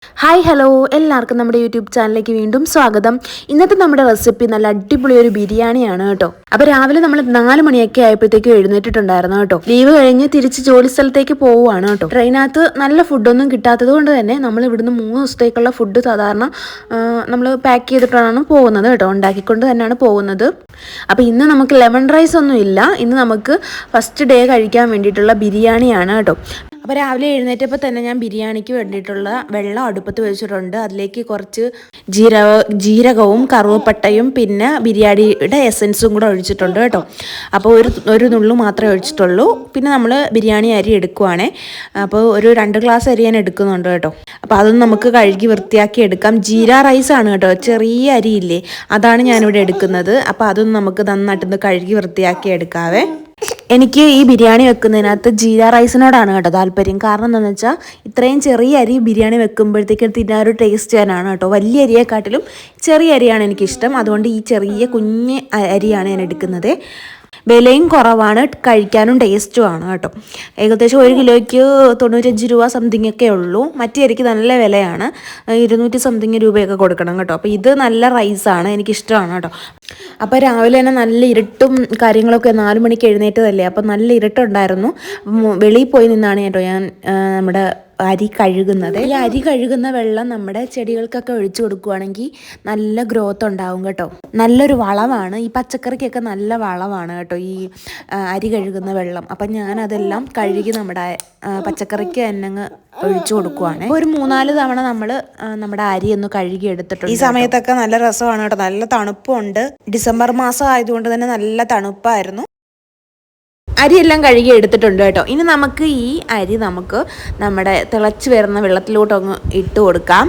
Hi hello എല്ലാവർക്കും നമ്മുടെ YouTube ചാനലിലേക്ക് വീണ്ടും സ്വാഗതം. ഇന്നത്തെ നമ്മുടെ റെസിപ്പി നല്ല അടിപൊളി ഒരു ബിരിയാണിയാണ് കേട്ടോ. അപ്പോൾ രാവിലെ നമ്മൾ 4 മണിയൊക്കെ ആയപ്പോഴത്തേക്കും എഴുന്നേറ്റിട്ടുണ്ടായിരുന്നു കേട്ടോ. ലീവ് കഴിഞ്ഞ് തിരിച്ച് ജോലി സ്ഥലത്തേക്ക് പോവുകയാണ് കേട്ടോ. ട്രെയിനകത്ത് നല്ല ഫുഡൊന്നും കിട്ടാത്തത് കൊണ്ട് തന്നെ നമ്മൾ ഇവിടുന്ന് 3 ദിവസത്തേക്കുള്ള ഫുഡ് സാധാരണ നമ്മൾ പാക്ക് ചെയ്തിട്ടാണ് പോകുന്നത് കേട്ടോ. ഉണ്ടാക്കിക്കൊണ്ട് തന്നെയാണ് പോകുന്നത്. അപ്പോൾ ഇന്ന് നമുക്ക് ലെമൺ റൈസ് ഒന്നും ഇല്ല. ഇന്ന് നമുക്ക് ഫസ്റ്റ് ഡേ കഴിക്കാൻ വേണ്ടിയിട്ടുള്ള ബിരിയാണിയാണ് കേട്ടോ. അപ്പോൾ രാവിലെ എഴുന്നേറ്റപ്പോൾ തന്നെ ഞാൻ ബിരിയാണിക്ക് വേണ്ടിയിട്ടുള്ള വെള്ളം അടുപ്പത്ത് വെച്ചിട്ടുണ്ട്. അതിലേക്ക് കുറച്ച് ജീരകവും കറുവപ്പട്ടയും പിന്നെ ബിരിയാണിയുടെ എസൻസും കൂടെ ഒഴിച്ചിട്ടുണ്ട് കേട്ടോ. അപ്പോൾ ഒരു നുള്ളു മാത്രമേ ഒഴിച്ചിട്ടുള്ളൂ. പിന്നെ നമ്മൾ ബിരിയാണി അരി എടുക്കുവാണേ. അപ്പോൾ ഒരു 2 ഗ്ലാസ് അരി ഞാൻ എടുക്കുന്നുണ്ട് കേട്ടോ. അപ്പോൾ അതൊന്നും നമുക്ക് കഴുകി വൃത്തിയാക്കി എടുക്കാം. ജീര റൈസാണ് കേട്ടോ, ചെറിയ അരിയില്ലേ, അതാണ് ഞാനിവിടെ എടുക്കുന്നത്. അപ്പോൾ അതൊന്നും നമുക്ക് നന്നായിട്ടൊന്ന് കഴുകി വൃത്തിയാക്കി എടുക്കാവേ. എനിക്ക് ഈ ബിരിയാണി വെക്കുന്നതിനകത്ത് ജീര റൈസിനോടാണ് കേട്ടോ താല്പര്യം. കാരണം എന്താണെന്ന് വെച്ചാൽ ഇത്രയും ചെറിയ അരി ബിരിയാണി വെക്കുമ്പോഴത്തേക്കും തിന്നാനൊരു ടേസ്റ്റ് തന്നെയാണ് കേട്ടോ. വലിയ അരിയെക്കാട്ടിലും ചെറിയ അരിയാണ് എനിക്കിഷ്ടം. അതുകൊണ്ട് ഈ ചെറിയ കുഞ്ഞ് അരിയാണ് ഞാൻ എടുക്കുന്നത്. വിലയും കുറവാണ്, കഴിക്കാനും ടേസ്റ്റുമാണ് കേട്ടോ. ഏകദേശം 1 കിലോയ്ക്ക് 95 രൂപ സംതിങ് ഒക്കെ ഉള്ളൂ. മറ്റേ അരിക്ക് നല്ല വിലയാണ്, 200 സംതിങ് രൂപയൊക്കെ കൊടുക്കണം കേട്ടോ. അപ്പോൾ ഇത് നല്ല റൈസാണ്, എനിക്കിഷ്ടമാണ് കേട്ടോ. അപ്പോൾ രാവിലെ തന്നെ നല്ല ഇരുട്ടും കാര്യങ്ങളൊക്കെ, 4 മണിക്ക് എഴുന്നേറ്റതല്ലേ, അപ്പോൾ നല്ല ഇരുട്ടുണ്ടായിരുന്നു. വെളിയിൽ പോയി നിന്നാണ് കേട്ടോ ഞാൻ നമ്മുടെ അരി കഴുകുന്നത്. ഈ അരി കഴുകുന്ന വെള്ളം നമ്മുടെ ചെടികൾക്കൊക്കെ ഒഴിച്ചു കൊടുക്കുകയാണെങ്കിൽ നല്ല ഗ്രോത്ത് ഉണ്ടാവും കേട്ടോ. നല്ലൊരു വളമാണ്, ഈ പച്ചക്കറിക്കൊക്കെ നല്ല വളമാണ് കേട്ടോ ഈ അരി കഴുകുന്ന വെള്ളം. അപ്പം ഞാനതെല്ലാം കഴുകി നമ്മുടെ പച്ചക്കറിക്ക് തന്നെ ഒഴിച്ചു കൊടുക്കുവാണ്. ഒരു 3-4 തവണ നമ്മൾ നമ്മുടെ അരി ഒന്ന് കഴുകി എടുത്തിട്ടുണ്ട്. ഈ സമയത്തൊക്കെ നല്ല രസമാണ് കേട്ടോ, നല്ല തണുപ്പുണ്ട്. ഡിസംബർ മാസം ആയതുകൊണ്ട് തന്നെ നല്ല തണുപ്പായിരുന്നു. അരിയെല്ലാം കഴുകി എടുത്തിട്ടുണ്ട് കേട്ടോ. ഇനി നമുക്ക് ഈ അരി നമ്മുടെ തിളച്ച് വരുന്ന വെള്ളത്തിലോട്ടൊന്ന് ഇട്ട് കൊടുക്കാം.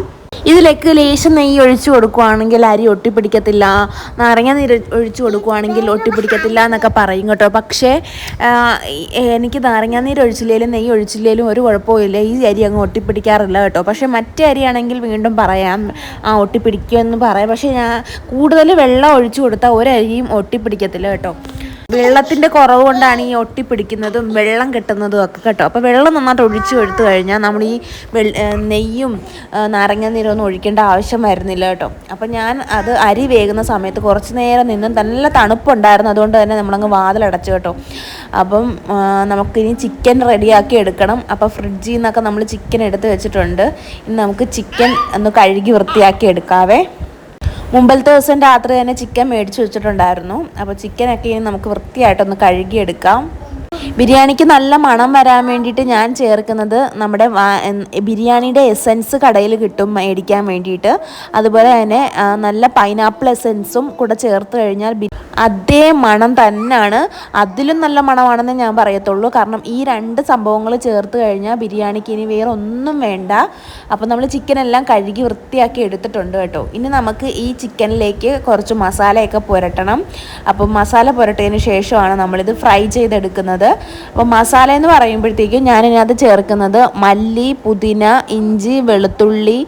ഇതിലേക്ക് ലേശം നെയ്യ് ഒഴിച്ചു കൊടുക്കുകയാണെങ്കിൽ അരി ഒട്ടിപ്പിടിക്കത്തില്ല, നാരങ്ങ നീര് ഒഴിച്ചു കൊടുക്കുകയാണെങ്കിൽ ഒട്ടിപ്പിടിക്കത്തില്ല എന്നൊക്കെ പറയും കേട്ടോ. പക്ഷേ എനിക്ക് നാരങ്ങ നീര് ഒഴിച്ചില്ലെങ്കിലും നെയ്യ് ഒഴിച്ചില്ലെങ്കിലും ഒരു കുഴപ്പമില്ല, ഈ അരി അങ്ങ് ഒട്ടിപ്പിടിക്കാറില്ല കേട്ടോ. പക്ഷേ മറ്റേ അരിയാണെങ്കിൽ വീണ്ടും പറയാം ഒട്ടിപ്പിടിക്കുമെന്ന് പറയാം. പക്ഷേ ഞാൻ കൂടുതൽ വെള്ളം ഒഴിച്ചു കൊടുത്താൽ ഒരരിയും ഒട്ടിപ്പിടിക്കത്തില്ല കേട്ടോ. വെള്ളത്തിൻ്റെ കുറവ് കൊണ്ടാണ് ഈ ഒട്ടിപ്പിടിക്കുന്നതും വെള്ളം കെട്ടുന്നതും ഒക്കെ കേട്ടോ. അപ്പോൾ വെള്ളം നന്നായിട്ട് ഒഴിച്ചു എടുത്തു കഴിഞ്ഞാൽ നമ്മൾ ഈ നെയ്യും നാരങ്ങ നീരൊന്നും ഒഴിക്കേണ്ട ആവശ്യം വരുന്നില്ല കേട്ടോ. അപ്പോൾ ഞാൻ അത് അരി വേകുന്ന സമയത്ത് കുറച്ച് നേരം നിന്ന് നല്ല തണുപ്പുണ്ടായിരുന്നു, അതുകൊണ്ട് തന്നെ നമ്മളങ്ങ് വാതിലടച്ചു കേട്ടോ. അപ്പം നമുക്കിനി ചിക്കൻ റെഡിയാക്കി എടുക്കണം. അപ്പോൾ ഫ്രിഡ്ജിൽ നിന്നൊക്കെ നമ്മൾ ചിക്കൻ എടുത്ത് വെച്ചിട്ടുണ്ട്. ഇനി നമുക്ക് ചിക്കൻ ഒന്ന് കഴുകി വൃത്തിയാക്കി എടുക്കാവേ. മുമ്പത്തെ ദിവസം രാത്രി തന്നെ ചിക്കൻ മേടിച്ച് വെച്ചിട്ടുണ്ടായിരുന്നു. അപ്പോൾ ചിക്കനൊക്കെ ഇനി നമുക്ക് വൃത്തിയായിട്ടൊന്ന് കഴുകിയെടുക്കാം. ബിരിയാണിക്ക് നല്ല മണം വരാൻ വേണ്ടിയിട്ട് ഞാൻ ചേർക്കുന്നത് നമ്മുടെ ബിരിയാണിയുടെ എസൻസ് കടയിൽ കിട്ടും മേടിക്കാൻ വേണ്ടിയിട്ട്. അതുപോലെ തന്നെ നല്ല പൈനാപ്പിൾ എസൻസും കൂടെ ചേർത്ത് കഴിഞ്ഞാൽ അതേ മണം തന്നെയാണ്, അതിലും നല്ല മണമാണെന്ന് ഞാൻ പറയത്തുള്ളൂ. കാരണം ഈ 2 സംഭവങ്ങൾ ചേർത്ത് കഴിഞ്ഞാൽ ബിരിയാണിക്ക് ഇനി വേറെ ഒന്നും വേണ്ട. അപ്പോൾ നമ്മൾ ചിക്കനെല്ലാം കഴുകി വൃത്തിയാക്കി എടുത്തിട്ടുണ്ട് കേട്ടോ. ഇനി നമുക്ക് ഈ ചിക്കനിലേക്ക് കുറച്ച് മസാലയൊക്കെ പുരട്ടണം. അപ്പോൾ മസാല പുരട്ടിയതിന് ശേഷമാണ് നമ്മളിത് ഫ്രൈ ചെയ്തെടുക്കുന്നത്. അപ്പോൾ മസാല എന്ന് പറയുമ്പോഴത്തേക്കും ഞാനിതിനകത്ത് ചേർക്കുന്നത് മല്ലി, പുതിന, ഇഞ്ചി, വെളുത്തുള്ളി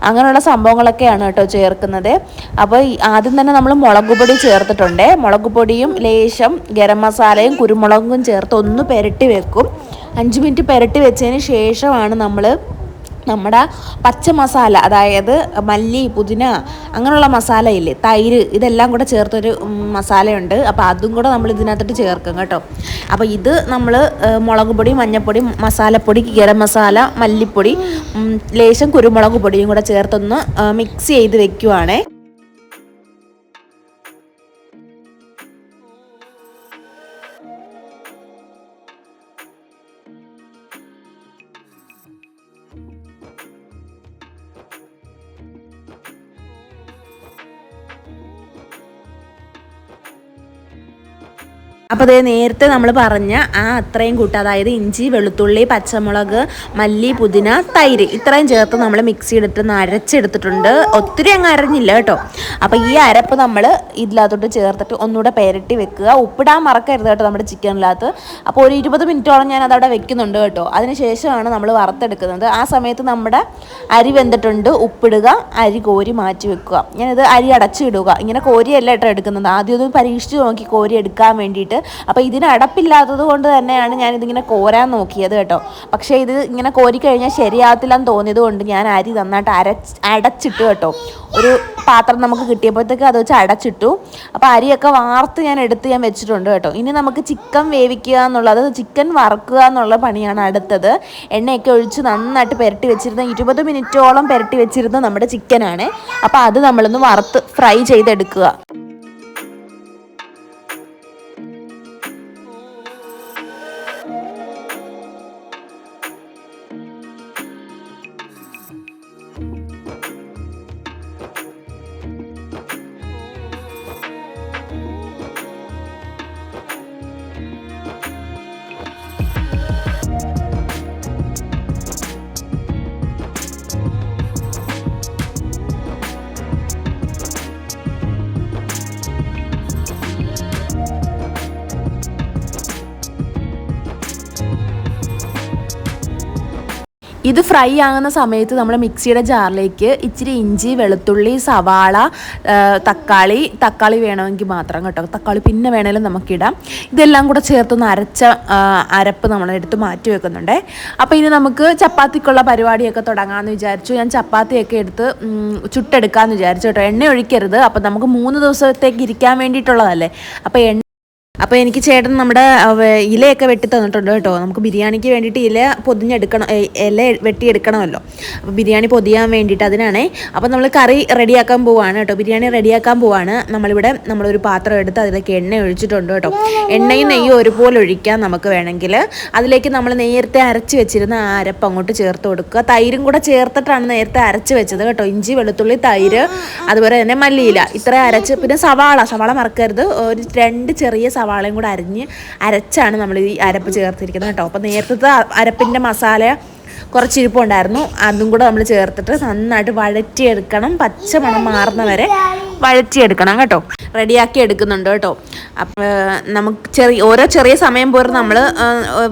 അങ്ങനെയുള്ള സംഭവങ്ങളൊക്കെയാണ് കേട്ടോ ചേർക്കുന്നത്. അപ്പോൾ ആദ്യം തന്നെ നമ്മൾ മുളക് പൊടി ചേർത്തിട്ടുണ്ട്. മുളക് പൊടിയും ലേശം ഗരം മസാലയും കുരുമുളകും ചേർത്ത് ഒന്ന് പുരട്ടി വെക്കും. 5 മിനിറ്റ് പുരട്ടി വെച്ചതിന് ശേഷമാണ് നമ്മൾ നമ്മുടെ പച്ച മസാല, അതായത് മല്ലി, പുതിന അങ്ങനെയുള്ള മസാല ഇല്ലേ, തൈര്, ഇതെല്ലാം കൂടെ ചേർത്തൊരു മസാലയുണ്ട്. അപ്പോൾ അതും കൂടെ നമ്മൾ ഇതിനകത്തോട്ട് ചേർക്കും കേട്ടോ. അപ്പോൾ ഇത് നമ്മൾ മുളക് പൊടി, മഞ്ഞൾപ്പൊടി, മസാലപ്പൊടി, ഗരം മസാല, മല്ലിപ്പൊടി, ലേശം കുരുമുളക് പൊടിയും കൂടെ ചേർത്തൊന്ന് മിക്സ് ചെയ്ത് വെക്കുവാണേ. അപ്പോൾ അതേ നേരത്തെ നമ്മൾ പറഞ്ഞ അത്രയും കൂട്ട്, അതായത് ഇഞ്ചി, വെളുത്തുള്ളി, പച്ചമുളക്, മല്ലി, പുതിന, തൈര് ഇത്രയും ചേർത്ത് നമ്മൾ മിക്സി എടുത്ത് അരച്ചെടുത്തിട്ടുണ്ട്. ഒത്തിരി അങ്ങ് അരഞ്ഞില്ല കേട്ടോ. അപ്പോൾ ഈ അരപ്പ് നമ്മൾ ഇതിനകത്തോട്ട് ചേർത്തിട്ട് ഒന്നുകൂടെ പുരട്ടി വെക്കുക. ഉപ്പിടാൻ മറക്കരുത് കേട്ടോ നമ്മുടെ ചിക്കനിനകത്ത്. അപ്പോൾ ഒരു 20 മിനിറ്റോളം ഞാൻ അതവിടെ വെക്കുന്നുണ്ട് കേട്ടോ. അതിന് ശേഷമാണ് നമ്മൾ വറുത്തെടുക്കുന്നത്. ആ സമയത്ത് നമ്മുടെ അരി വെന്തിട്ടുണ്ട്, ഉപ്പിടുക, അരി കോരി മാറ്റി വെക്കുക. ഞാനിത് അരി അടച്ചിടുക, ഇങ്ങനെ കോരിയല്ല കേട്ടോ എടുക്കുന്നത്. ആദ്യം ഒന്ന് പരീക്ഷിച്ച് നോക്കി കോരി എടുക്കാൻ വേണ്ടിയിട്ട്. അപ്പോൾ ഇതിന് അടപ്പില്ലാത്തത് കൊണ്ട് തന്നെയാണ് ഞാനിതിങ്ങനെ കോരാൻ നോക്കിയത് കേട്ടോ. പക്ഷേ ഇത് ഇങ്ങനെ കോരിക്കഴിഞ്ഞാൽ ശരിയാകത്തില്ലെന്ന് തോന്നിയത് കൊണ്ട് ഞാൻ അരി നന്നായിട്ട് അടച്ചിട്ടു കേട്ടോ. ഒരു പാത്രം നമുക്ക് കിട്ടിയപ്പോഴത്തേക്ക് അത് വെച്ച് അടച്ചിട്ടു. അപ്പോൾ അരിയൊക്കെ വാർത്ത് ഞാൻ വെച്ചിട്ടുണ്ട് കേട്ടോ. ഇനി നമുക്ക് ചിക്കൻ വേവിക്കുക എന്നുള്ളത്, ചിക്കൻ വറുക്കുക എന്നുള്ള പണിയാണ് അടുത്തത്. എണ്ണയൊക്കെ ഒഴിച്ച് നന്നായിട്ട് പുരട്ടി വെച്ചിരുന്ന 20 മിനിറ്റോളം പുരട്ടി വെച്ചിരുന്ന നമ്മുടെ ചിക്കനാണ്. അപ്പോൾ അത് നമ്മളൊന്ന് വറുത്ത് ഫ്രൈ ചെയ്തെടുക്കുക. ഇത് ഫ്രൈ ആകുന്ന സമയത്ത് നമ്മൾ മിക്സിയുടെ ജാറിലേക്ക് ഇച്ചിരി ഇഞ്ചി, വെളുത്തുള്ളി, സവാള, തക്കാളി വേണമെങ്കിൽ മാത്രം കേട്ടോ, തക്കാളി പിന്നെ വേണമെങ്കിലും നമുക്കിടാം. ഇതെല്ലാം കൂടെ ചേർത്തൊന്ന് അരപ്പ് നമ്മളെടുത്ത് മാറ്റി വെക്കുന്നുണ്ട്. അപ്പോൾ ഇനി നമുക്ക് ചപ്പാത്തിക്കുള്ള പരിപാടിയൊക്കെ തുടങ്ങാമെന്ന് വിചാരിച്ചു. ഞാൻ ചപ്പാത്തിയൊക്കെ എടുത്ത് ചുട്ടെടുക്കാമെന്ന് വിചാരിച്ചു കേട്ടോ. എണ്ണ ഒഴിക്കരുത്, അപ്പോൾ നമുക്ക് 3 ദിവസത്തേക്ക് ഇരിക്കാൻ വേണ്ടിയിട്ടുള്ളതല്ലേ. അപ്പോൾ എനിക്ക് ചേട്ടൻ നമ്മുടെ ഇലയൊക്കെ വെട്ടി തന്നിട്ടുണ്ട് കേട്ടോ. നമുക്ക് ബിരിയാണിക്ക് വേണ്ടിയിട്ട് ഇല വെട്ടിയെടുക്കണമല്ലോ. അപ്പോൾ ബിരിയാണി പൊതിയാൻ വേണ്ടിയിട്ട് അതിനാണേ. അപ്പോൾ നമ്മൾ കറി റെഡിയാക്കാൻ പോവാണ് കേട്ടോ, ബിരിയാണി റെഡിയാക്കാൻ പോവാണ്. നമ്മളൊരു പാത്രം എടുത്ത് അതിലേക്ക് എണ്ണ ഒഴിച്ചിട്ടുണ്ട് കേട്ടോ. എണ്ണയും നെയ്യും ഒരുപോലെ ഒഴിക്കാം നമുക്ക് വേണമെങ്കിൽ. അതിലേക്ക് നമ്മൾ നേരത്തെ അരച്ച് വെച്ചിരുന്ന ആ അരപ്പ് അങ്ങോട്ട് ചേർത്ത് കൊടുക്കുക. തൈരും കൂടെ ചേർത്തിട്ടാണ് നേരത്തെ അരച്ച് വെച്ചത് കേട്ടോ. ഇഞ്ചി, വെളുത്തുള്ളി, തൈര്, അതുപോലെ തന്നെ മല്ലിയില ഇത്ര അരച്ച്, പിന്നെ സവാള മറക്കരുത്. ഒരു 2 ചെറിയ സവാളയും കൂടെ അരച്ചാണ് നമ്മൾ ഈ അരപ്പ് ചേർത്തിരിക്കുന്നത് കേട്ടോ. അപ്പോൾ നേരത്തെ അരപ്പിൻ്റെ മസാല കുറച്ചിരിപ്പുണ്ടായിരുന്നു, അതും കൂടെ നമ്മൾ ചേർത്തിട്ട് നന്നായിട്ട് വഴറ്റിയെടുക്കണം. പച്ചമണം മാറുന്നവരെ വഴറ്റിയെടുക്കണം കേട്ടോ. റെഡിയാക്കി എടുക്കുന്നുണ്ട് കേട്ടോ. അപ്പോൾ നമുക്ക് ഓരോ ചെറിയ സമയം പോലും നമ്മൾ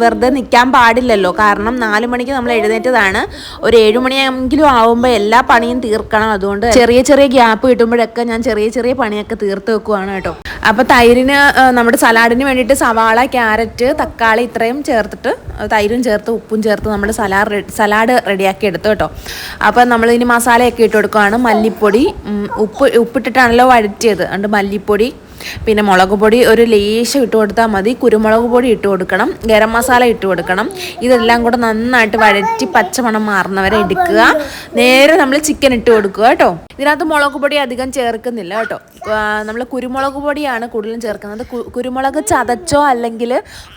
വെറുതെ നിൽക്കാൻ പാടില്ലല്ലോ. കാരണം 4 മണിക്ക് നമ്മൾ എഴുന്നേറ്റതാണ്. ഒരു 7 മണിയെങ്കിലും ആവുമ്പോൾ എല്ലാ പണിയും തീർക്കണം. അതുകൊണ്ട് ചെറിയ ഗ്യാപ്പ് കിട്ടുമ്പോഴൊക്കെ ഞാൻ ചെറിയ പണിയൊക്കെ തീർത്ത് വെക്കുവാണ് കേട്ടോ. അപ്പോൾ തൈരിന്, നമ്മുടെ സലാഡിന് വേണ്ടിയിട്ട് സവാള, ക്യാരറ്റ്, തക്കാളി ഇത്രയും ചേർത്തിട്ട്, തൈരും ചേർത്ത് ഉപ്പും ചേർത്ത് നമ്മൾ സലാഡ് റെഡിയാക്കി എടുത്തു കേട്ടോ. അപ്പോൾ നമ്മളിനി മസാലയൊക്കെ ഇട്ട് കൊടുക്കുകയാണ്. മല്ലിപ്പൊടി, ഉപ്പിട്ടിട്ടാണല്ലോ വഴറ്റിയത്, അതുകൊണ്ട് മല്ലിപ്പൊടി, പിന്നെ മുളക് പൊടി ഒരു ലേശം ഇട്ട് കൊടുത്താൽ മതി. കുരുമുളക് പൊടി ഇട്ട് കൊടുക്കണം, ഗരം മസാല ഇട്ട് കൊടുക്കണം. ഇതെല്ലാം കൂടെ നന്നായിട്ട് വഴറ്റി പച്ചമണം മാറുന്നവരെ എടുക്കുക. നേരെ നമ്മൾ ചിക്കൻ ഇട്ട് കൊടുക്കുക കേട്ടോ. ഇതിനകത്ത് മുളക് പൊടി അധികം ചേർക്കുന്നില്ല കേട്ടോ. നമ്മൾ കുരുമുളക് പൊടിയാണ് കൂടുതലും ചേർക്കുന്നത്. കുരുമുളക് ചതച്ചോ അല്ലെങ്കിൽ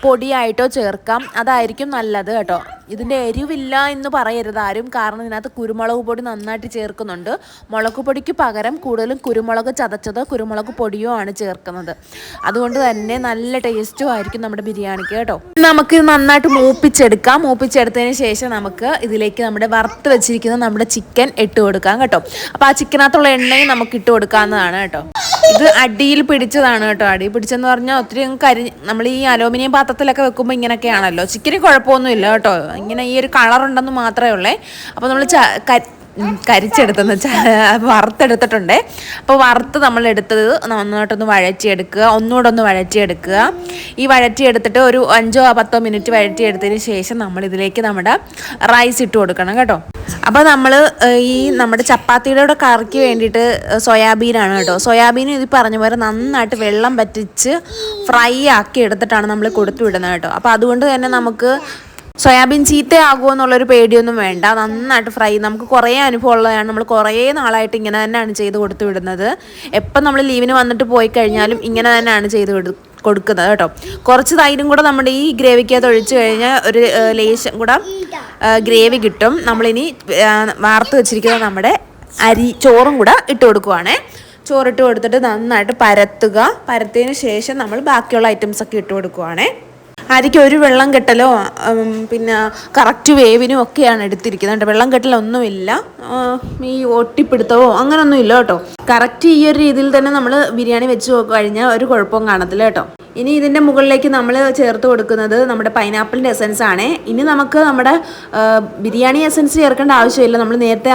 പൊടിയായിട്ടോ ചേർക്കാം, അതായിരിക്കും നല്ലത് കേട്ടോ. ഇതിൻ്റെ എരിവില്ല എന്ന് പറയരുത് ആരും, കാരണം ഇതിനകത്ത് കുരുമുളക് പൊടി നന്നായിട്ട് ചേർക്കുന്നുണ്ട്. മുളക് പൊടിക്ക് പകരം കൂടുതലും കുരുമുളക് ചതച്ചതോ കുരുമുളക് പൊടിയോ ആണ് ചേർക്കുന്നത്. അതുകൊണ്ട് തന്നെ നല്ല ടേസ്റ്റും ആയിരിക്കും നമ്മുടെ ബിരിയാണിക്ക് കേട്ടോ. നമുക്ക് നന്നായിട്ട് മൂപ്പിച്ചെടുത്തതിന് ശേഷം നമുക്ക് ഇതിലേക്ക് നമ്മുടെ വറുത്ത് വെച്ചിരിക്കുന്ന നമ്മുടെ ചിക്കൻ ഇട്ട് കൊടുക്കാം കേട്ടോ. അപ്പോൾ ആ ചിക്കനകത്തുള്ള എണ്ണയും നമുക്ക് ഇട്ട് കൊടുക്കാവുന്നതാണ് കേട്ടോ. ഇത് അടിയിൽ പിടിച്ചതാണ് കേട്ടോ. അടി പിടിച്ചെന്ന് പറഞ്ഞാൽ ഒത്തിരി നമ്മൾ ഈ അലൂമിനിയം പാത്രത്തിലൊക്കെ വെക്കുമ്പോൾ ഇങ്ങനെയൊക്കെയാണല്ലോ. ചിക്കന് കുഴപ്പമൊന്നുമില്ല കേട്ടോ, ഇങ്ങനെ ഈ ഒരു കളറുണ്ടെന്ന് മാത്രമേ ഉള്ളേ. അപ്പോൾ നമ്മൾ കരിച്ചെടുത്തെന്ന് വെച്ചാൽ വറുത്തെടുത്തിട്ടുണ്ട്. അപ്പോൾ വറുത്ത് നമ്മളെടുത്തത് നന്നായിട്ടൊന്ന് വഴറ്റിയെടുക്കുക, ഒന്നുകൂടെ ഒന്ന് വഴറ്റിയെടുക്കുക. ഈ വഴറ്റിയെടുത്തിട്ട് ഒരു 5-10 മിനിറ്റ് വഴറ്റിയെടുത്തതിന് ശേഷം നമ്മളിതിലേക്ക് നമ്മുടെ റൈസ് ഇട്ട് കൊടുക്കണം കേട്ടോ. അപ്പോൾ നമ്മൾ നമ്മുടെ ചപ്പാത്തിയുടെ കൂടെ കറിക്ക് വേണ്ടിയിട്ട് സോയാബീനാണ് കേട്ടോ. സോയാബീൻ ഇത് പറഞ്ഞ പോലെ നന്നായിട്ട് വെള്ളം പറ്റിച്ച് ഫ്രൈ ആക്കി എടുത്തിട്ടാണ് നമ്മൾ കൊടുത്തു വിടുന്നത് കേട്ടോ. അപ്പോൾ അതുകൊണ്ട് തന്നെ നമുക്ക് സോയാബീൻ ചീത്തയാകുമോ എന്നുള്ളൊരു പേടിയൊന്നും വേണ്ട. നന്നായിട്ട് ഫ്രൈ, നമുക്ക് കുറേ അനുഭവം ഉള്ളതാണ്. നമ്മൾ കുറേ നാളായിട്ട് ഇങ്ങനെ തന്നെയാണ് ചെയ്ത് കൊടുത്തു വിടുന്നത്. എപ്പം നമ്മൾ ലീവിന് വന്നിട്ട് പോയി കഴിഞ്ഞാലും ഇങ്ങനെ തന്നെയാണ് ചെയ്ത് കൊടുക്കുന്നത് കേട്ടോ. കുറച്ച് തൈരും കൂടെ നമ്മുടെ ഈ ഗ്രേവിക്കകത്ത് ഒഴിച്ച് കഴിഞ്ഞാൽ ഒരു ലേശം കൂടെ ഗ്രേവി കിട്ടും. നമ്മളിനി വാർത്ത് വെച്ചിരിക്കുന്ന നമ്മുടെ ചോറും കൂടെ ഇട്ട് കൊടുക്കുവാണേ. ചോറിട്ട് കൊടുത്തിട്ട് നന്നായിട്ട് പരത്തിയതിന് ശേഷം നമ്മൾ ബാക്കിയുള്ള ഐറ്റംസൊക്കെ ഇട്ട് കൊടുക്കുവാണേ. അരിക്ക് ഒരു വെള്ളം കെട്ടലോ പിന്നെ കറക്റ്റ് വേവിനും ഒക്കെയാണ് എടുത്തിരിക്കുന്നത്. വെള്ളം കെട്ടലൊന്നുമില്ല, ഈ ഒട്ടിപ്പിടുത്തവോ അങ്ങനൊന്നും ഇല്ല കേട്ടോ. കറക്റ്റ് ഈ ഒരു രീതിയിൽ തന്നെ നമ്മൾ ബിരിയാണി വെച്ച് കഴിഞ്ഞാൽ ഒരു കുഴപ്പവും കാണത്തില്ല കേട്ടോ. ഇനി ഇതിൻ്റെ മുകളിലേക്ക് നമ്മൾ ചേർത്ത് കൊടുക്കുന്നത് നമ്മുടെ പൈനാപ്പിളിൻ്റെ എസൻസ് ആണ്. ഇനി നമുക്ക് നമ്മുടെ ബിരിയാണി എസൻസ് ചേർക്കേണ്ട ആവശ്യമില്ല. നമ്മൾ നേരത്തെ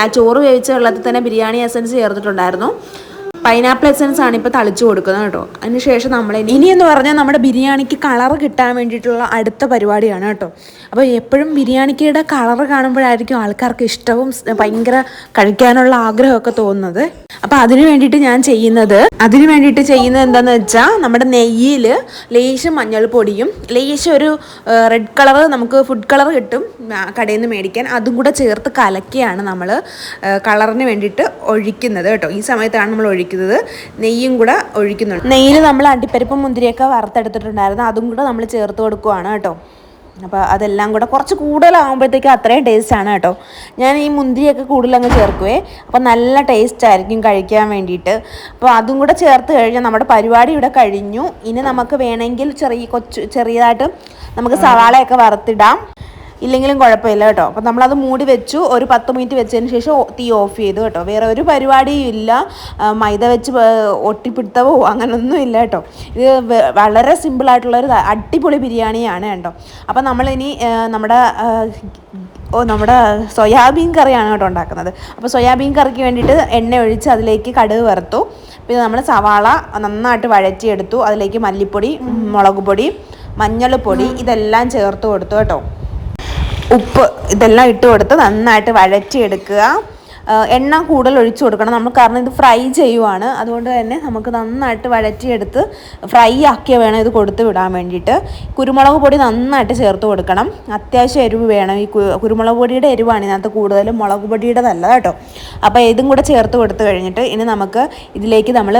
ആ ചോറ് വേവിച്ച വെള്ളത്തിൽ തന്നെ ബിരിയാണി എസൻസ് ചേർത്തിട്ടുണ്ടായിരുന്നു. പൈനാപ്പിൾ എസൻസ് ആണ് ഇപ്പോൾ തളിച്ചു കൊടുക്കുന്നത് കേട്ടോ. അതിനുശേഷം നമ്മൾ ഇനിയെന്ന് പറഞ്ഞാൽ നമ്മുടെ ബിരിയാണിക്ക് കളർ കിട്ടാൻ വേണ്ടിയിട്ടുള്ള അടുത്ത പരിപാടിയാണ് കേട്ടോ. അപ്പോൾ എപ്പോഴും ബിരിയാണിക്കയുടെ കളർ കാണുമ്പോഴായിരിക്കും ആൾക്കാർക്ക് ഇഷ്ടവും ഭയങ്കര കഴിക്കാനുള്ള ആഗ്രഹമൊക്കെ തോന്നുന്നത്. അപ്പോൾ അതിന് വേണ്ടിയിട്ട് ചെയ്യുന്നത് എന്താണെന്ന് വെച്ചാൽ നമ്മുടെ നെയ്യിൽ ലേശം മഞ്ഞൾപ്പൊടിയും ലേശം ഒരു റെഡ് കളർ നമുക്ക് ഫുഡ് കളർ കിട്ടും കടയിൽ നിന്ന് മേടിക്കാൻ, അതും കൂടെ ചേർത്ത് കലക്കിയാണ് നമ്മൾ കളറിന് വേണ്ടിയിട്ട് ഒഴിക്കുന്നത് കേട്ടോ. ഈ സമയത്താണ് നമ്മൾ ഒഴിക്കുന്നത്. നെയ്യും കൂടെ ഒഴിക്കുന്നുണ്ട്. നെയ്യിൽ നമ്മൾ അണ്ടിപ്പരിപ്പും മുന്തിരിയൊക്കെ വറുത്തെടുത്തിട്ടുണ്ടായിരുന്നു, അതും കൂടെ നമ്മൾ ചേർത്ത് കൊടുക്കുവാണ് കേട്ടോ. അപ്പോൾ അതെല്ലാം കൂടെ കുറച്ച് കൂടുതലാകുമ്പോഴത്തേക്കും അത്രയും ടേസ്റ്റാണ് കേട്ടോ. ഞാൻ ഈ മുന്തിരിയൊക്കെ കൂടുതലങ്ങ് ചേർക്കുവേ, അപ്പോൾ നല്ല ടേസ്റ്റ് ആയിരിക്കും കഴിക്കാൻ വേണ്ടിയിട്ട്. അപ്പോൾ അതും കൂടെ ചേർത്ത് കഴിഞ്ഞാൽ നമ്മുടെ പരിപാടി ഇവിടെ കഴിഞ്ഞു. ഇനി നമുക്ക് വേണമെങ്കിൽ ചെറിയതായിട്ട് നമുക്ക് സവാളയൊക്കെ വറുത്തിടാം, ഇല്ലെങ്കിലും കുഴപ്പമില്ല കേട്ടോ. അപ്പോൾ നമ്മളത് മൂടി വെച്ചു, ഒരു 10 മിനിറ്റ് വെച്ചതിന് ശേഷം തീ ഓഫ് ചെയ്തു കേട്ടോ. വേറെ ഒരു പരിപാടിയും ഇല്ല, മൈദ വെച്ച് ഒട്ടിപ്പിടുത്തവോ അങ്ങനൊന്നും ഇല്ല കേട്ടോ. ഇത് വളരെ സിമ്പിളായിട്ടുള്ളൊരു അടിപൊളി ബിരിയാണിയാണ് കേട്ടോ. അപ്പോൾ നമ്മളിനി നമ്മുടെ സോയാബീൻ കറിയാണ് കേട്ടോ ഉണ്ടാക്കുന്നത്. അപ്പോൾ സോയാബീൻ കറിക്ക് വേണ്ടിയിട്ട് എണ്ണ ഒഴിച്ച് അതിലേക്ക് കടുക് വറുത്തു. പിന്നെ നമ്മൾ സവാള നന്നായിട്ട് വഴറ്റിയെടുത്തു. അതിലേക്ക് മല്ലിപ്പൊടി, മുളക് പൊടി, മഞ്ഞൾപ്പൊടി ഇതെല്ലാം ചേർത്ത് കൊടുത്തു കേട്ടോ. ഉപ്പ് ഇതെല്ലാം ഇട്ട് കൊടുത്ത് നന്നായിട്ട് വഴറ്റിയെടുക്കുക. എണ്ണ കൂടുതൽ ഒഴിച്ചു കൊടുക്കണം നമ്മൾ, കാരണം ഇത് ഫ്രൈ ചെയ്യുവാണ്. അതുകൊണ്ട് തന്നെ നമുക്ക് നന്നായിട്ട് വഴറ്റിയെടുത്ത് ഫ്രൈ ആക്കിയ വേണം ഇത് കൊടുത്ത് വിടാൻ വേണ്ടിയിട്ട്. കുരുമുളക് പൊടി നന്നായിട്ട് ചേർത്ത് കൊടുക്കണം. അത്യാവശ്യം എരിവ് വേണം. ഈ കുരുമുളക് പൊടിയുടെ എരിവാണ് ഇതിനകത്ത് കൂടുതലും, മുളക് പൊടിയുടേതല്ല കേട്ടോ. അപ്പോൾ ഇതും കൂടെ ചേർത്ത് കൊടുത്ത് കഴിഞ്ഞിട്ട് ഇനി നമുക്ക് ഇതിലേക്ക് നമ്മൾ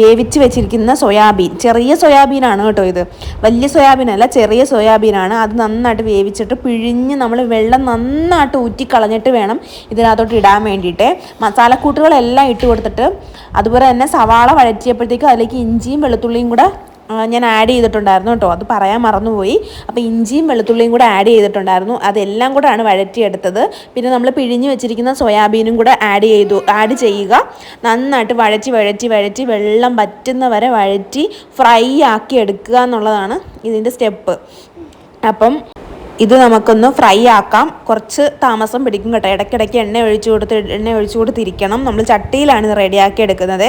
വേവിച്ച് വെച്ചിരിക്കുന്ന സോയാബീൻ, ചെറിയ സോയാബീനാണ് കേട്ടോ ഇത്, വലിയ സോയാബീനല്ല, ചെറിയ സോയാബീനാണ്. അത് നന്നായിട്ട് വേവിച്ചിട്ട് പിഴിഞ്ഞ് നമ്മൾ വെള്ളം നന്നായിട്ട് ഊറ്റിക്കളഞ്ഞിട്ട് വേണം ഇതിനകത്തോട്ട് ഇടാൻ വേണ്ടിയിട്ട്. മസാലക്കൂട്ടുകളെല്ലാം ഇട്ട് കൊടുത്തിട്ട് അതുപോലെ തന്നെ സവാള വഴറ്റിയപ്പോഴത്തേക്കും അതിലേക്ക് ഇഞ്ചിയും വെളുത്തുള്ളിയും കൂടെ ഞാൻ ആഡ് ചെയ്തിട്ടുണ്ടായിരുന്നു കേട്ടോ. അത് പറയാൻ മറന്നുപോയി. അപ്പോൾ ഇഞ്ചിയും വെളുത്തുള്ളിയും കൂടെ ആഡ് ചെയ്തിട്ടുണ്ടായിരുന്നു. അതെല്ലാം കൂടെയാണ് വഴറ്റിയെടുത്തത്. പിന്നെ നമ്മൾ പിഴിഞ്ഞ് വെച്ചിരിക്കുന്ന സോയാബീനും കൂടെ ആഡ് ചെയ്യുക. നന്നായിട്ട് വഴറ്റി വെള്ളം പറ്റുന്ന വരെ വഴറ്റി ഫ്രൈ ആക്കി എടുക്കുക എന്നുള്ളതാണ് ഇതിൻ്റെ സ്റ്റെപ്പ്. അപ്പം ഇത് നമുക്കൊന്ന് ഫ്രൈ ആക്കാം. കുറച്ച് താമസം പിടിക്കും കേട്ടോ. ഇടയ്ക്കിടയ്ക്ക് എണ്ണ ഒഴിച്ചു കൊടുത്തിരിക്കണം. നമ്മൾ ചട്ടിയിലാണ് ഇത് റെഡിയാക്കി എടുക്കുന്നത്.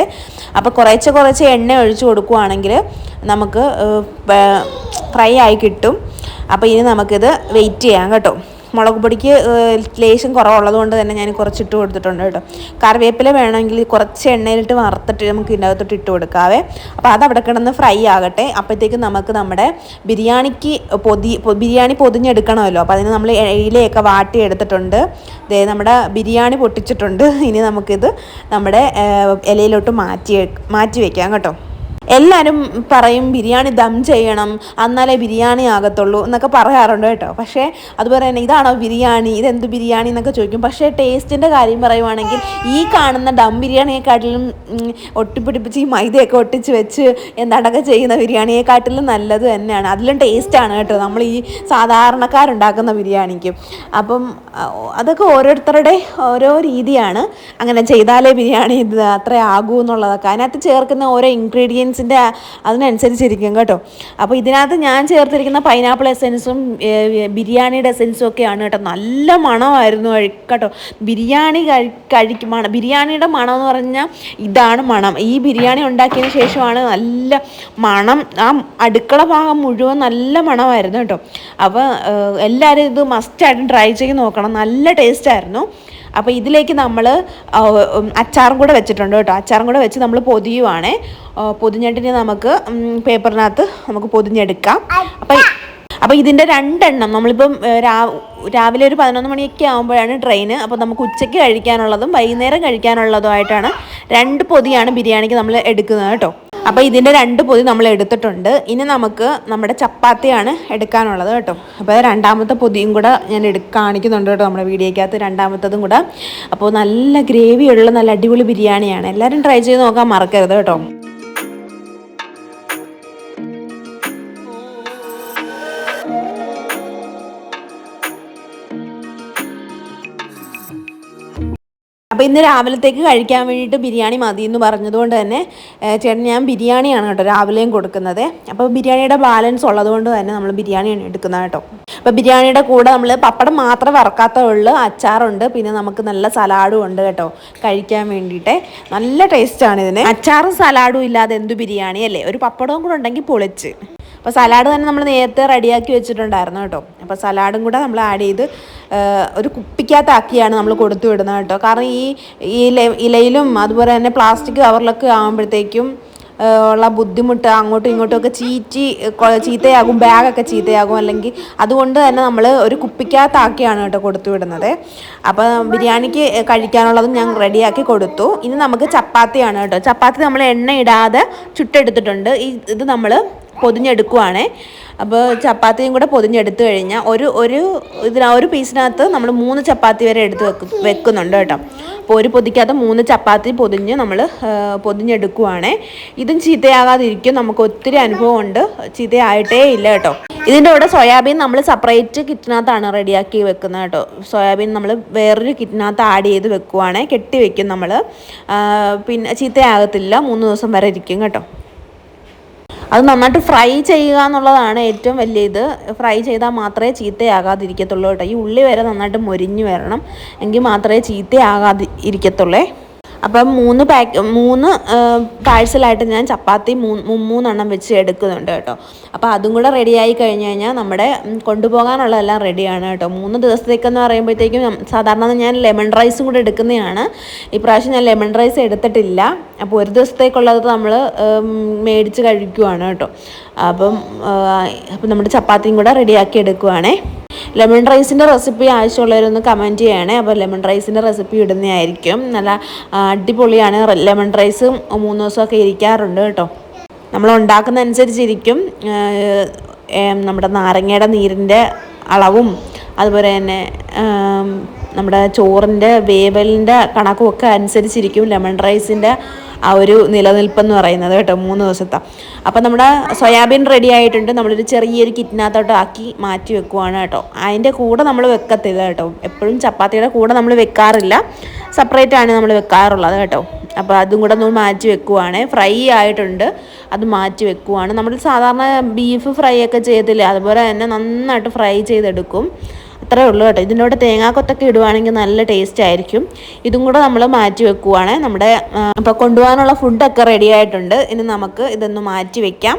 അപ്പോൾ കുറച്ച് എണ്ണ ഒഴിച്ചു കൊടുക്കുകയാണെങ്കിൽ നമുക്ക് ഫ്രൈ ആയി കിട്ടും. അപ്പോൾ ഇനി നമുക്കിത് വെയിറ്റ് ചെയ്യാം കേട്ടോ. മുളക് പൊടിക്ക് ലേശം കുറവുള്ളത് കൊണ്ട് തന്നെ ഞാൻ കുറച്ചിട്ട് കൊടുത്തിട്ടുണ്ട് കേട്ടോ. കറിവേപ്പില വേണമെങ്കിൽ കുറച്ച് എണ്ണയിലിട്ട് വറുത്തിട്ട് നമുക്ക് ഇതിനകത്തോട്ട് ഇട്ട് കൊടുക്കാവേ. അപ്പോൾ അതവിടെ കിടന്ന് ഫ്രൈ ആകട്ടെ. അപ്പോഴത്തേക്കും നമുക്ക് നമ്മുടെ ബിരിയാണി പൊതിഞ്ഞെടുക്കണമല്ലോ. അപ്പോൾ അതിന് നമ്മൾ ഇലയൊക്കെ വാട്ടിയെടുത്തിട്ടുണ്ട്. നമ്മുടെ ബിരിയാണി പൊട്ടിച്ചിട്ടുണ്ട്. ഇനി നമുക്കിത് നമ്മുടെ ഇലയിലോട്ട് മാറ്റി വയ്ക്കാം കേട്ടോ. എല്ലാവരും പറയും ബിരിയാണി ദം ചെയ്യണം എന്നാലേ ബിരിയാണി ആകത്തുള്ളൂ എന്നൊക്കെ പറയാറുണ്ട് കേട്ടോ. പക്ഷേ അതുപോലെ തന്നെ ഇതാണോ ബിരിയാണി, ഇതെന്ത് ബിരിയാണി എന്നൊക്കെ ചോദിക്കും. പക്ഷേ ടേസ്റ്റിൻ്റെ കാര്യം പറയുവാണെങ്കിൽ ഈ കാണുന്ന ദം ബിരിയാണിയെക്കാട്ടിലും ഒട്ടിപ്പിടിപ്പിച്ച് ഈ മൈദയൊക്കെ ഒട്ടിച്ച് വെച്ച് എന്താണ്ടൊക്കെ ചെയ്യുന്ന ബിരിയാണിയെക്കാട്ടിലും നല്ലത് തന്നെയാണ്. അതിലും ടേസ്റ്റാണ് കേട്ടോ നമ്മൾ ഈ സാധാരണക്കാരുണ്ടാക്കുന്ന ബിരിയാണിക്ക്. അപ്പം അതൊക്കെ ഓരോരുത്തരുടെ ഓരോ രീതിയാണ്. അങ്ങനെ ചെയ്താലേ ബിരിയാണി ഇത് അത്ര ആകൂ എന്നുള്ളതൊക്കെ. അതിനകത്ത് ചേർക്കുന്ന ഓരോ ഇൻഗ്രീഡിയൻസ് അതിനനുസരിച്ചിരിക്കും കേട്ടോ. അപ്പോൾ ഇതിനകത്ത് ഞാൻ ചേർത്തിരിക്കുന്ന പൈനാപ്പിൾ എസൻസും ബിരിയാണിയുടെ എസൻസും ഒക്കെയാണ് കേട്ടോ. നല്ല മണമായിരുന്നു കേട്ടോ. ബിരിയാണിയുടെ മണം എന്ന് പറഞ്ഞാൽ ഇതാണ് മണം. ഈ ബിരിയാണി ഉണ്ടാക്കിയതിന് ശേഷമാണ് നല്ല മണം. ആ അടുക്കള ഭാഗം മുഴുവൻ നല്ല മണമായിരുന്നു കേട്ടോ. അപ്പോൾ എല്ലാവരും ഇത് മസ്റ്റായിട്ടും ട്രൈ ചെയ്ത് നോക്കണം. നല്ല ടേസ്റ്റായിരുന്നു. അപ്പോൾ ഇതിലേക്ക് നമ്മൾ അച്ചാറും കൂടെ വെച്ചിട്ടുണ്ട് കേട്ടോ. അച്ചാറും കൂടെ വെച്ച് നമ്മൾ പൊതിയുവാണേ. പൊതിഞ്ഞിട്ടിന് നമുക്ക് പേപ്പറിനകത്ത് നമുക്ക് പൊതിഞ്ഞെടുക്കാം. അപ്പോൾ ഇതിൻ്റെ 2 എണ്ണം നമ്മളിപ്പം രാവിലെ ഒരു 11 മണിയൊക്കെ ആകുമ്പോഴാണ് ട്രെയിന്. അപ്പോൾ നമുക്ക് ഉച്ചയ്ക്ക് കഴിക്കാനുള്ളതും വൈകുന്നേരം കഴിക്കാനുള്ളതുമായിട്ടാണ് 2 പൊതിയാണ് ബിരിയാണിക്ക് നമ്മൾ എടുക്കുന്നത് കേട്ടോ. അപ്പോൾ ഇതിൻ്റെ 2 പൊതി നമ്മൾ എടുത്തിട്ടുണ്ട്. ഇനി നമുക്ക് നമ്മുടെ ചപ്പാത്തിയാണ് എടുക്കാനുള്ളത് കേട്ടോ. അപ്പോൾ രണ്ടാമത്തെ പൊതിയും കൂടെ ഞാൻ കാണിക്കുന്നുണ്ട് കേട്ടോ നമ്മുടെ വീഡിയോയ്ക്കകത്ത്, രണ്ടാമത്തതും കൂടെ. അപ്പോൾ നല്ല ഗ്രേവിയുള്ള നല്ല അടിപൊളി ബിരിയാണിയാണ്. എല്ലാവരും ട്രൈ ചെയ്ത് നോക്കാൻ മറക്കരുത് കേട്ടോ. അപ്പോൾ ഇന്ന് രാവിലത്തേക്ക് കഴിക്കാൻ വേണ്ടിയിട്ട് ബിരിയാണി മതി എന്ന് പറഞ്ഞതുകൊണ്ട് തന്നെ ചേട്ടൻ ഞാൻ ബിരിയാണിയാണ് കേട്ടോ രാവിലെയും കൊടുക്കുന്നത്. അപ്പോൾ ബിരിയാണിയുടെ ബാലൻസ് ഉള്ളതുകൊണ്ട് തന്നെ നമ്മൾ ബിരിയാണിയാണ് എടുക്കുന്നത് കേട്ടോ. അപ്പോൾ ബിരിയാണിയുടെ കൂടെ നമ്മൾ പപ്പടം മാത്രമേ വറക്കാത്തേ ഉള്ളൂ, അച്ചാറുണ്ട്, പിന്നെ നമുക്ക് നല്ല സലാഡും ഉണ്ട് കേട്ടോ കഴിക്കാൻ വേണ്ടിയിട്ട്. നല്ല ടേസ്റ്റാണ് ഇതിന്. അച്ചാറും സലാഡും ഇല്ലാതെ എന്തു ബിരിയാണി അല്ലേ, ഒരു പപ്പടവും കൂടെ ഉണ്ടെങ്കിൽ പൊളിച്ച്. അപ്പോൾ സലാഡ് തന്നെ നമ്മൾ നേരത്തെ റെഡിയാക്കി വെച്ചിട്ടുണ്ടായിരുന്നു കേട്ടോ. അപ്പോൾ സലാഡും കൂടെ നമ്മൾ ആഡ് ചെയ്ത് ഒരു കുപ്പിക്കകത്താക്കിയാണ് നമ്മൾ കൊടുത്തു വിടുന്നത് കേട്ടോ. കാരണം ഈ ഇലയിലും അതുപോലെ തന്നെ പ്ലാസ്റ്റിക് കവറിലൊക്കെ ആകുമ്പോഴത്തേക്കും ഉള്ള ബുദ്ധിമുട്ട്, അങ്ങോട്ടും ഇങ്ങോട്ടും ഒക്കെ ചീത്തയാകും, ബാഗൊക്കെ ചീത്തയാകും. അല്ലെങ്കിൽ അതുകൊണ്ട് തന്നെ നമ്മൾ ഒരു കുപ്പിക്കകത്താക്കിയാണ് കേട്ടോ കൊടുത്തു വിടുന്നത്. അപ്പോൾ ബിരിയാണിക്ക് കഴിക്കാനുള്ളതും ഞാൻ റെഡിയാക്കി കൊടുത്തു. ഇനി നമുക്ക് ചപ്പാത്തിയാണ് കേട്ടോ. ചപ്പാത്തി നമ്മൾ എണ്ണ ഇടാതെ ചുട്ടെടുത്തിട്ടുണ്ട്. ഇത് നമ്മൾ പൊതിഞ്ഞെടുക്കുവാണേ. അപ്പോൾ ചപ്പാത്തിയും കൂടെ പൊതിഞ്ഞെടുത്ത് കഴിഞ്ഞാൽ ഒരു പീസിനകത്ത് നമ്മൾ 3 ചപ്പാത്തി വരെ എടുത്ത് വെക്കുന്നുണ്ട് കേട്ടോ. അപ്പോൾ ഒരു പൊതിക്കകത്ത് 3 ചപ്പാത്തി പൊതിഞ്ഞ് നമ്മൾ പൊതിഞ്ഞെടുക്കുവാണേ. ഇതും ചീത്തയാകാതിരിക്കും. നമുക്ക് ഒത്തിരി അനുഭവം ഉണ്ട്, ചീത്തയായിട്ടേ ഇല്ല കേട്ടോ. ഇതിൻ്റെ കൂടെ സോയാബീൻ നമ്മൾ സെപ്പറേറ്റ് കിറ്റിനകത്താണ് റെഡിയാക്കി വെക്കുന്നത് കേട്ടോ. സോയാബീൻ നമ്മൾ വേറൊരു കിറ്റിനകത്ത് ആഡ് ചെയ്ത് വെക്കുവാണേ, കെട്ടി വെക്കും നമ്മൾ. പിന്നെ ചീത്തയാകത്തില്ല, 3 ദിവസം വരെ ഇരിക്കും കേട്ടോ. അത് നന്നായിട്ട് ഫ്രൈ ചെയ്യുക എന്നുള്ളതാണ് ഏറ്റവും വലിയ ഇത്. ഫ്രൈ ചെയ്താൽ മാത്രമേ ചീത്തയാകാതിരിക്കത്തുള്ളൂ കേട്ടോ. ഈ ഉള്ളി വരെ നന്നായിട്ട് മൊരിഞ്ഞ് വരണം, എങ്കിൽ മാത്രമേ ചീത്തയാകാതിരിക്കത്തുള്ളേ. അപ്പം 3 പാഴ്സലായിട്ട് ഞാൻ ചപ്പാത്തി 3 വെച്ച് എടുക്കുന്നുണ്ട് കേട്ടോ. അപ്പോൾ അതും കൂടെ റെഡിയായി കഴിഞ്ഞ് കഴിഞ്ഞാൽ നമ്മുടെ കൊണ്ടുപോകാനുള്ളതെല്ലാം റെഡിയാണ് കേട്ടോ. 3 ദിവസത്തേക്കെന്ന് പറയുമ്പോഴത്തേക്കും സാധാരണ ഞാൻ ലെമൺ റൈസും കൂടെ എടുക്കുന്നതാണ്. ഇപ്രാവശ്യം ഞാൻ ലെമൺ റൈസ് എടുത്തിട്ടില്ല. അപ്പോൾ ഒരു ദിവസത്തേക്കുള്ളത് നമ്മൾ മേടിച്ച് കഴിക്കുവാണ് കേട്ടോ. അപ്പം നമ്മുടെ ചപ്പാത്തിയും കൂടെ റെഡിയാക്കി എടുക്കുവാണേ. ലെമൺ റൈസിൻ്റെ റെസിപ്പി ആവശ്യമുള്ളവരൊന്ന് കമൻറ്റ് ചെയ്യണേ. അപ്പോൾ ലെമൺ റൈസിൻ്റെ റെസിപ്പി ഇടുന്നതായിരിക്കും. നല്ല അടിപൊളിയാണ്. ലെമൺ റൈസ് 3 ദിവസമൊക്കെ ഇരിക്കാറുണ്ട് കേട്ടോ. നമ്മൾ ഉണ്ടാക്കുന്നതനുസരിച്ചിരിക്കും. നമ്മുടെ നാരങ്ങയുടെ നീരിൻ്റെ അളവും അതുപോലെ തന്നെ നമ്മുടെ ചോറിൻ്റെ വേവലിൻ്റെ കണക്കുമൊക്കെ അനുസരിച്ചിരിക്കും ലെമൺ റൈസിൻ്റെ ആ ഒരു നിലനിൽപ്പെന്ന് പറയുന്നത് കേട്ടോ, 3 ദിവസത്തെ. അപ്പം നമ്മുടെ സോയാബീൻ റെഡി ആയിട്ടുണ്ട്. നമ്മളൊരു ചെറിയൊരു കിറ്റിനകത്തോട്ട് ആക്കി മാറ്റി വെക്കുവാണ് കേട്ടോ. അതിൻ്റെ കൂടെ നമ്മൾ വെക്കത്തില്ല കേട്ടോ. എപ്പോഴും ചപ്പാത്തിയുടെ കൂടെ നമ്മൾ വെക്കാറില്ല, സെപ്പറേറ്റ് ആണ് നമ്മൾ വെക്കാറുള്ളത് കേട്ടോ. അപ്പോൾ അതും കൂടെ നമ്മൾ മാറ്റി വെക്കുവാണ്. ഫ്രൈ ആയിട്ടുണ്ട്, അത് മാറ്റി വെക്കുവാണ്. നമ്മൾ സാധാരണ ബീഫ് ഫ്രൈ ഒക്കെ ചെയ്തില്ലേ, അതുപോലെ തന്നെ നന്നായിട്ട് ഫ്രൈ ചെയ്തെടുക്കും. അത്രേ ഉള്ളൂ കേട്ടോ. ഇതിനോട് തേങ്ങാക്കൊത്തൊക്കെ ഇടുവാണെങ്കിൽ നല്ല ടേസ്റ്റ് ആയിരിക്കും. ഇതും കൂടെ നമ്മൾ മാറ്റി വെക്കുവാണ്. നമ്മുടെ അപ്പോൾ കൊണ്ടുപോകാനുള്ള ഫുഡൊക്കെ റെഡി ആയിട്ടുണ്ട്. ഇനി നമുക്ക് ഇതൊന്ന് മാറ്റി വെക്കാം.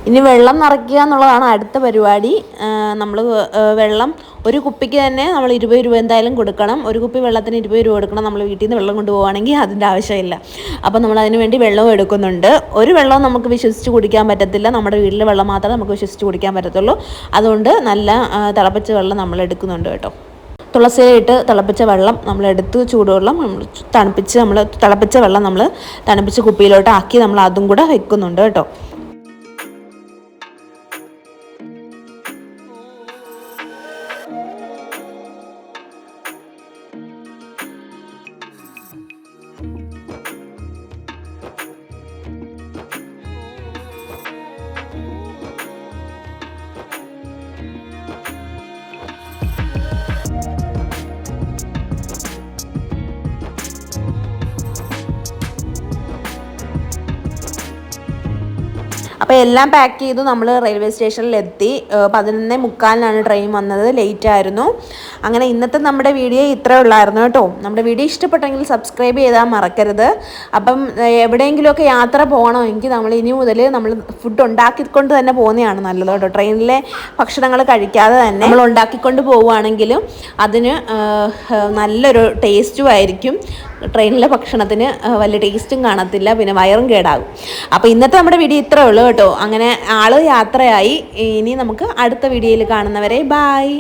ഇനി വെള്ളം നിറയ്ക്കുക എന്നുള്ളതാണ് അടുത്ത പരിപാടി. നമ്മൾ വെള്ളം ഒരു കുപ്പിക്ക് തന്നെ നമ്മൾ 20 രൂപ എന്തായാലും കൊടുക്കണം. ഒരു കുപ്പി വെള്ളത്തിന് 20 രൂപ കൊടുക്കണം. നമ്മൾ വീട്ടിൽ നിന്ന് വെള്ളം കൊണ്ടുപോകുകയാണെങ്കിൽ അതിൻ്റെ ആവശ്യമില്ല. അപ്പോൾ നമ്മൾ അതിന് വേണ്ടി വെള്ളവും എടുക്കുന്നുണ്ട്. ഒരു വെള്ളവും നമുക്ക് വിശ്വസിച്ച് കുടിക്കാൻ പറ്റത്തില്ല. നമ്മുടെ വീട്ടിലെ വെള്ളം മാത്രമേ നമുക്ക് വിശ്വസിച്ച് കുടിക്കാൻ പറ്റത്തുള്ളൂ. അതുകൊണ്ട് നല്ല തിളപ്പിച്ച വെള്ളം നമ്മൾ എടുക്കുന്നുണ്ട് കേട്ടോ. തുളസിയിട്ട് തിളപ്പിച്ച വെള്ളം നമ്മളെടുത്ത് ചൂടുവെള്ളം തിളപ്പിച്ച വെള്ളം നമ്മൾ തണുപ്പിച്ച് കുപ്പിയിലോട്ട് ആക്കി നമ്മൾ അതും കൂടെ വെക്കുന്നുണ്ട് കേട്ടോ. അപ്പോൾ എല്ലാം പാക്ക് ചെയ്തു. നമ്മൾ റെയിൽവേ സ്റ്റേഷനിലെത്തി. 11:45 ട്രെയിൻ വന്നത്, ലേറ്റ് ആയിരുന്നു. അങ്ങനെ ഇന്നത്തെ നമ്മുടെ വീഡിയോ ഇത്രയേ ഉള്ളായിരുന്നു കേട്ടോ. നമ്മുടെ വീഡിയോ ഇഷ്ടപ്പെട്ടെങ്കിൽ സബ്സ്ക്രൈബ് ചെയ്താൽ മറക്കരുത്. അപ്പം എവിടെയെങ്കിലുമൊക്കെ യാത്ര പോകണമെങ്കിൽ നമ്മൾ ഇനി മുതൽ നമ്മൾ ഫുഡ് ഉണ്ടാക്കിക്കൊണ്ട് തന്നെ പോകുന്നതാണ് നല്ലത് കേട്ടോ. ട്രെയിനിലെ ഭക്ഷണങ്ങൾ കഴിക്കാതെ തന്നെ നമ്മൾ ഉണ്ടാക്കിക്കൊണ്ട് പോവുകയാണെങ്കിലും അതിന് നല്ലൊരു ടേസ്റ്റും ആയിരിക്കും. ട്രെയിനിലെ ഭക്ഷണത്തിന് വലിയ ടേസ്റ്റും കാണത്തില്ല, പിന്നെ വയറും കേടാകും. അപ്പോൾ ഇന്നത്തെ നമ്മുടെ വീഡിയോ ഇത്രയേ ഉള്ളൂ കേട്ടോ. അങ്ങനെ ആള് യാത്രയായി. ഇനി നമുക്ക് അടുത്ത വീഡിയോയിൽ കാണുന്നവരെ ബായ്.